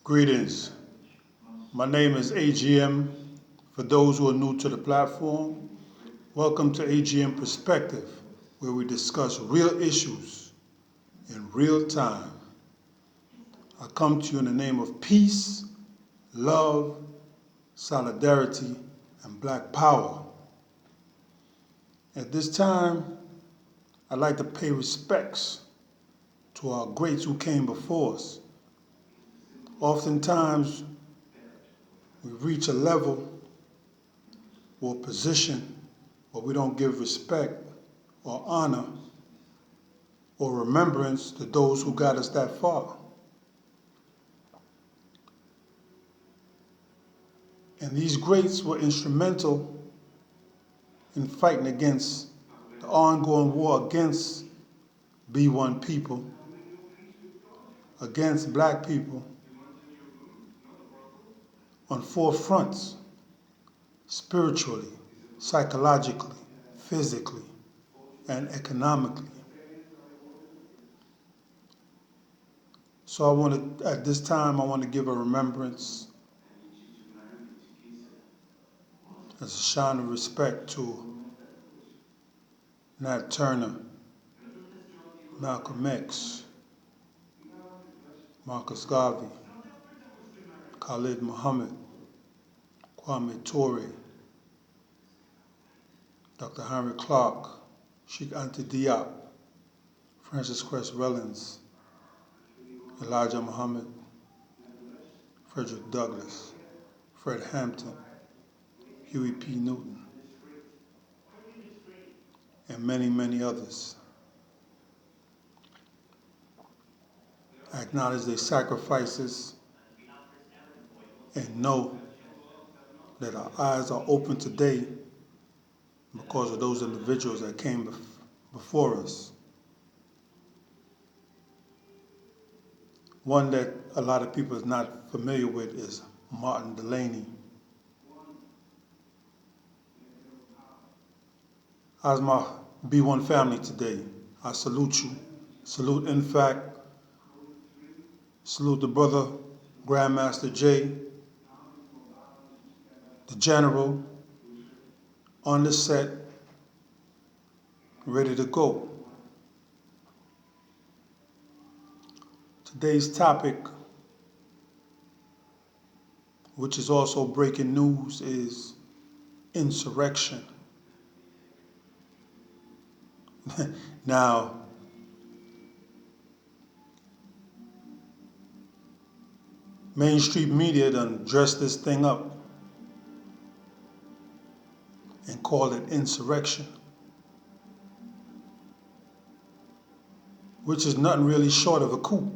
Greetings. My name is AGM. For those who are new to the platform, welcome to AGM Perspective, where we discuss real issues in real time. I come to you in the name of peace, love, solidarity, and Black power. At this time, I'd like to pay respects to our greats who came before us. Oftentimes, we reach a level or position where we don't give respect or honor or remembrance to those who got us that far. And these greats were instrumental in fighting against the ongoing war against B1 people, against Black people, on four fronts: spiritually, psychologically, physically, and economically. So at this time, I want to give a remembrance as a shine of respect to Nat Turner, Malcolm X, Marcus Garvey, Khalid Muhammad, Kwame Ture, Dr. Henry Clark, Sheikh Anta Diop, Francis Cress Wellens, Elijah Muhammad, Frederick Douglass, Fred Hampton, Huey P. Newton, and many, many others. I acknowledge their sacrifices and know that our eyes are open today because of those individuals that came before us. One that a lot of people is not familiar with is Martin Delany. How's my B1 family today? I salute you. Salute, in fact, salute the brother, Grandmaster J, the general, on the set, ready to go. Today's topic, which is also breaking news, is insurrection. Now, mainstream media done dressed this thing up and called it insurrection, which is nothing really short of a coup.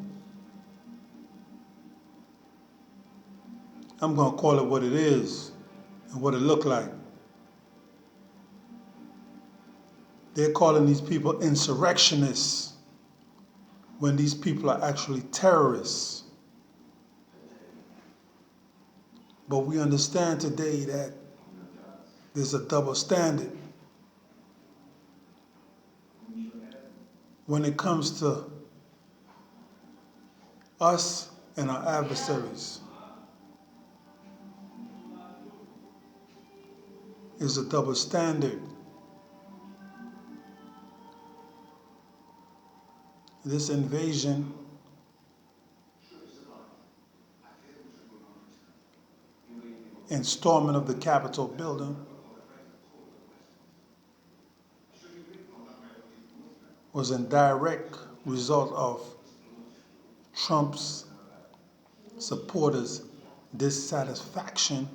I'm going to call it what it is and what it looked like. They're calling these people insurrectionists when these people are actually terrorists. But we understand today that there's a double standard when it comes to us and our adversaries. There's a double standard. This invasion and storming of the Capitol building was a direct result of Trump's supporters' dissatisfaction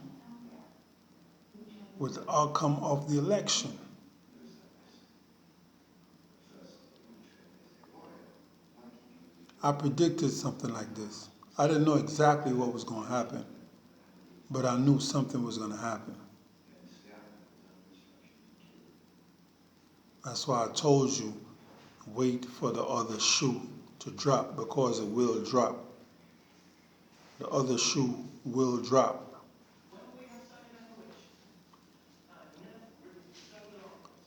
with the outcome of the election. I predicted something like this. I didn't know exactly what was going to happen, but I knew something was going to happen. That's why I told you, wait for the other shoe to drop, because it will drop. The other shoe will drop.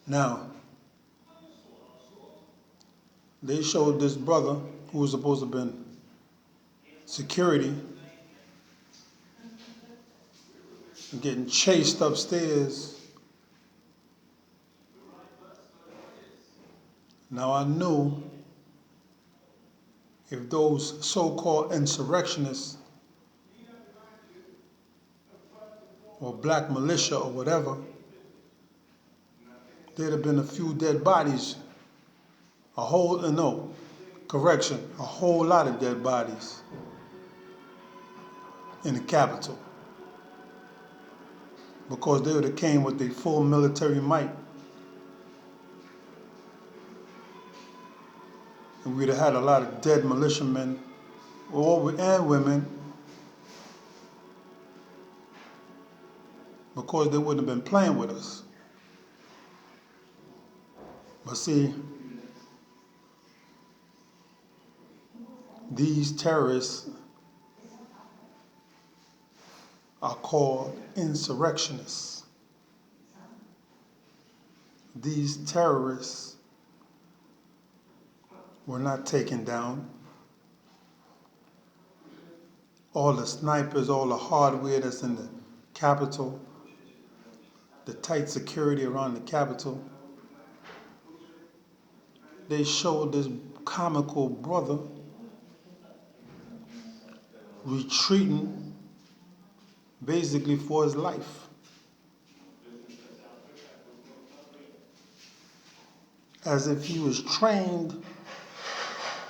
Now, they showed this brother who was supposed to have been security and getting chased upstairs. Now I knew if those so-called insurrectionists or black militia or whatever, there'd have been a few dead bodies, a whole lot of dead bodies in the Capitol, because they would have came with their full military might. And we'd have had a lot of dead militiamen and women, because they wouldn't have been playing with us. But see, these terrorists are called insurrectionists. These terrorists were not taken down. All the snipers, all the hardware that's in the Capitol, the tight security around the Capitol, they showed this comical brother retreating basically for his life, as if he was trained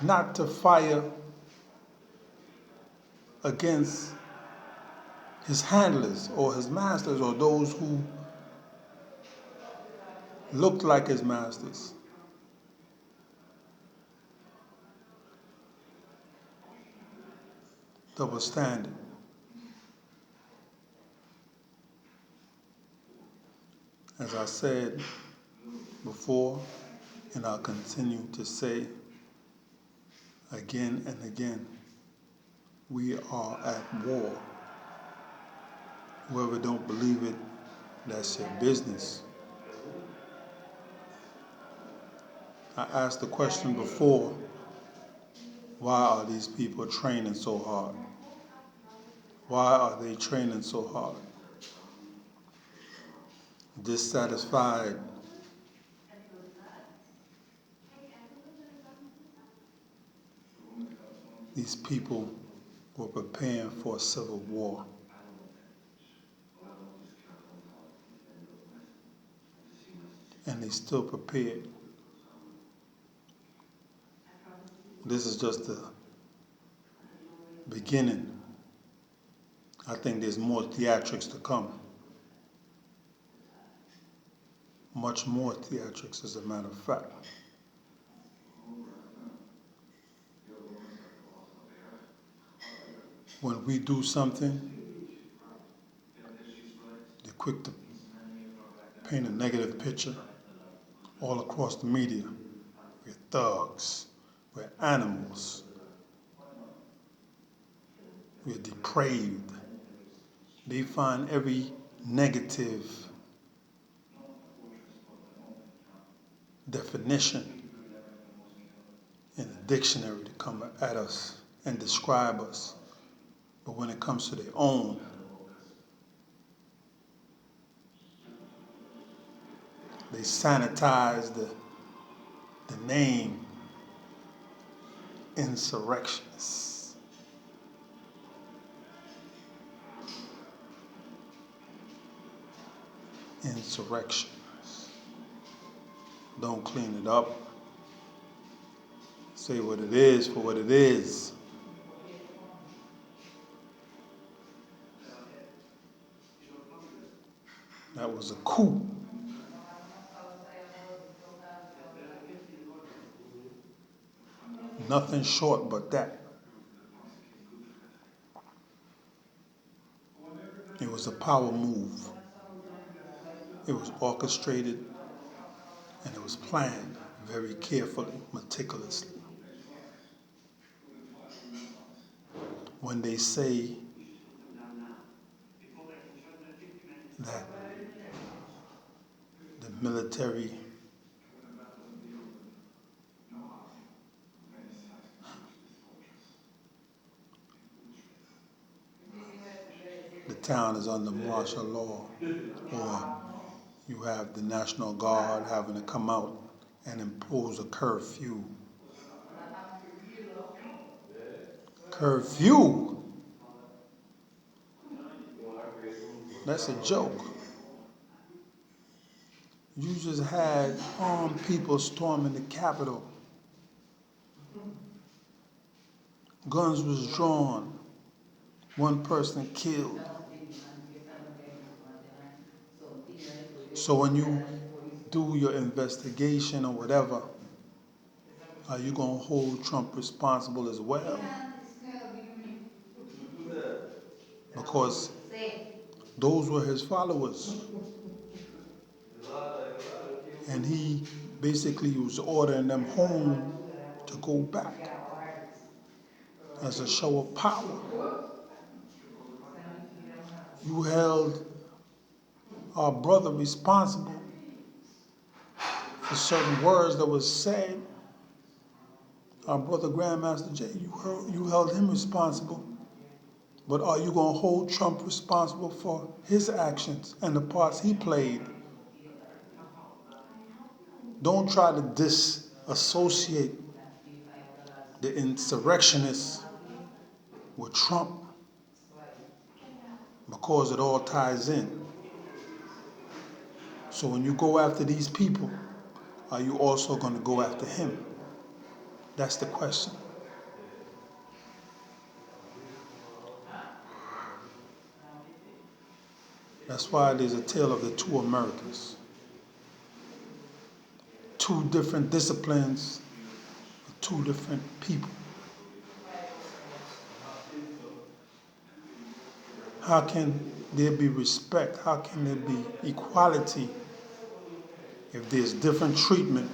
not to fire against his handlers or his masters or those who looked like his masters. Double standard. As I said before, and I'll continue to say again and again, we are at war. Whoever don't believe it, that's your business. I asked the question before, why are these people training so hard? Why are they training so hard? Dissatisfied. These people were preparing for a civil war. And they still prepared. This is just the beginning. I think there's more theatrics to come. Much more theatrics, as a matter of fact. When we do something, they're quick to paint a negative picture all across the media. We're thugs. We're animals. We're depraved. They find every negative definition in the dictionary to come at us and describe us. But when it comes to their own, they sanitize the name insurrectionists. Insurrectionists. Don't clean it up. Say what it is for what it is. That was a coup. Nothing short but that. It was a power move. It was orchestrated and it was planned very carefully, meticulously. When they say that the military town is under martial law, or you have the National Guard having to come out and impose a curfew. Curfew? That's a joke. You just had armed people storming the Capitol. Guns was drawn. One person killed. So when you do your investigation or whatever, are you going to hold Trump responsible as well? Because those were his followers. And he basically was ordering them home to go back as a show of power. You held our brother responsible for certain words that was said. Our brother Grandmaster Jay, you held him responsible. But are you going to hold Trump responsible for his actions and the parts he played? Don't try to disassociate the insurrectionists with Trump, because it all ties in. So when you go after these people, are you also going to go after him? That's the question. That's why there's a tale of the two Americas. Two different disciplines, two different people. How can there be respect? How can there be equality if there's different treatment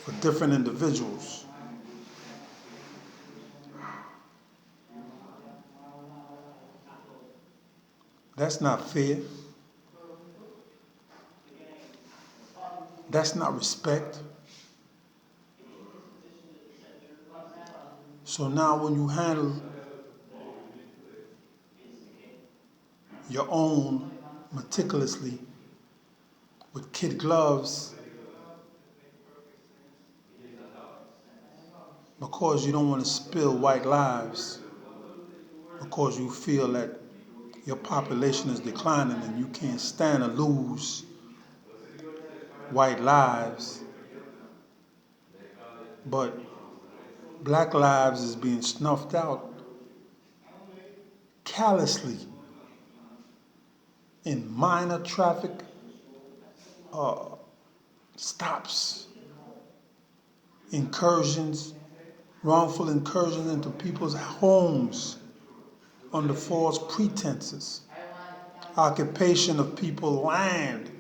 for different individuals? That's not fair. That's not respect. So now when you handle your own meticulously with kid gloves because you don't want to spill white lives, because you feel that your population is declining and you can't stand to lose white lives, but black lives is being snuffed out callously in minor traffic stops, incursions, wrongful incursions into people's homes under false pretenses, occupation of people's land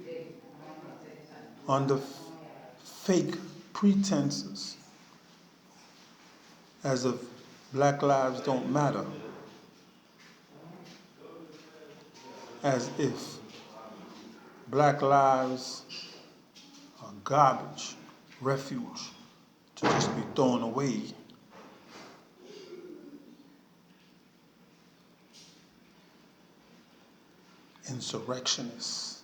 under fake pretenses, as if black lives don't matter, as if black lives are garbage, refuge to just be thrown away. Insurrectionists.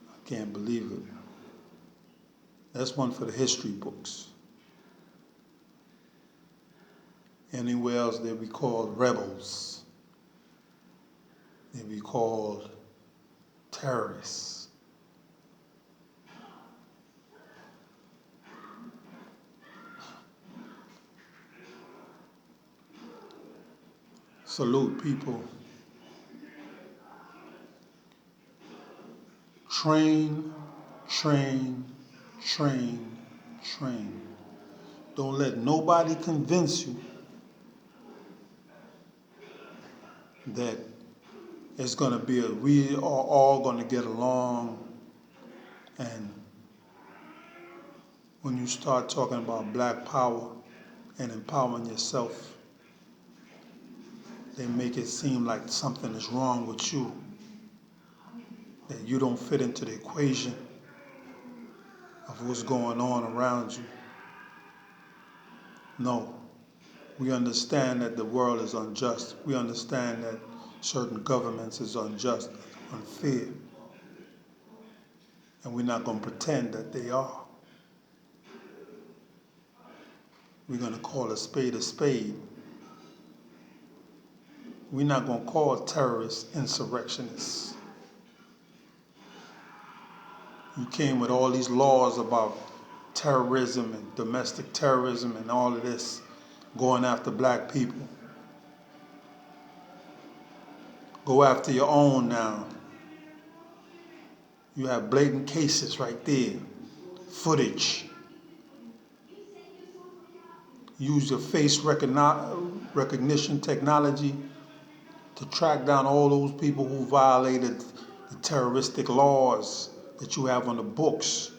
I can't believe it. That's one for the history books. Anywhere else they'd be called rebels. They'd be called terrorists. Salute, people. Train, train, train, train. Don't let nobody convince you that it's going to be we are all going to get along. And when you start talking about black power and empowering yourself, they make it seem like something is wrong with you, that you don't fit into the equation of what's going on around you. No, We understand that the world is unjust. We understand that certain governments is unjust, unfair. And we're not going to pretend that they are. We're going to call a spade a spade. We're not going to call terrorists insurrectionists. You came with all these laws about terrorism and domestic terrorism and all of this, going after black people. Go after your own now. You have blatant cases right there, footage. Use your face recognition technology to track down all those people who violated the terroristic laws that you have on the books.